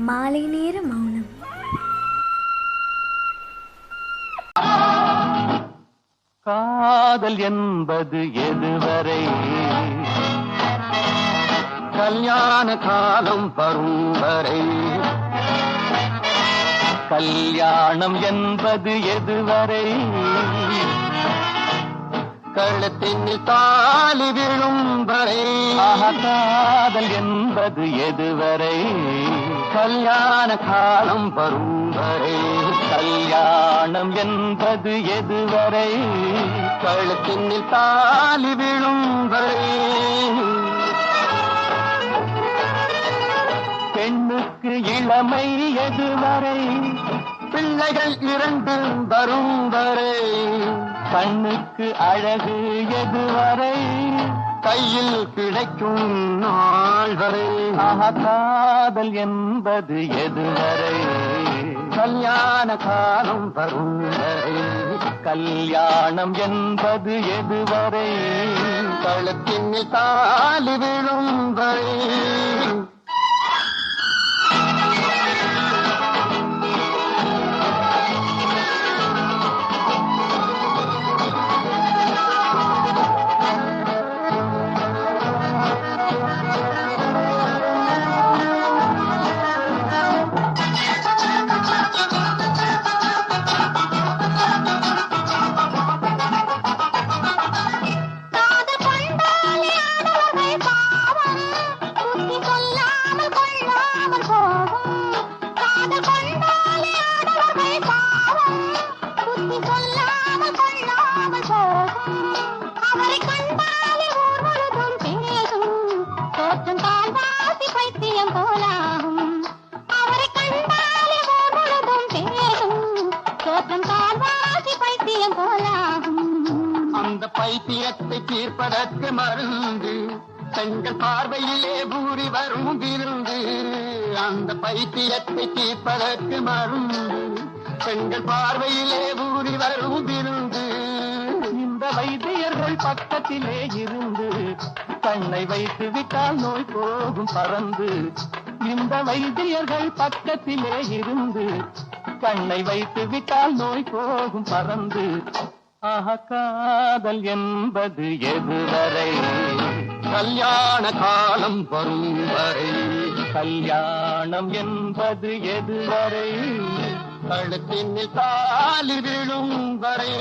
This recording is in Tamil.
மாலை நேர மௌனம். காதல் என்பது எதுவரை? கல்யாண காலம் வரும் வரை. கல்யாணம் என்பது எதுவரை? கழுத்தினில் தாலி விழும் வரை. காதல் என்பது எதுவரை? கல்யாண காலம் வரும் வரை. கல்யாணம் என்பது எதுவரை? கழுத்தினில் தாலி விழும் வரை. பெண்ணுக்கு இளமை எதுவரை? பிள்ளைகள் இரண்டு வரும் வரை. கண்ணுக்கு அழகு எதுவரை? கையில் கிடைக்கும் நாள் வரை. காதல் என்பது எதுவரை? கல்யாண காலம் வரும் வரை. கல்யாணம் என்பது எதுவரை? கழுத்தினில் தாலி விழும் வரை. அந்த பைத்தியத்தை தீர்ப்பதற்கு மருந்து பெண்கள் பார்வையிலே பூரி வரும் விருந்து. அந்த பைத்தியத்தை தீர்ப்பதற்கு மருந்து பெண்கள் பார்வையிலே பூரி வரும் விருந்து. இந்த வைத்தியர்கள் பக்கத்திலே இருந்து கண்ணை வைத்து விட்டால் நோய் போகும் பறந்து. இந்த வைத்தியர்கள் பக்கத்திலே இருந்து கண்ணை வைத்து விட்டால் நோய் போகும் பறந்து. காதல் என்பது எதுவரை? கல்யாண காலம் வரும் வரை. கல்யாணம் என்பது எதுவரை? கழுத்தினில் தாலி விழும் வரை.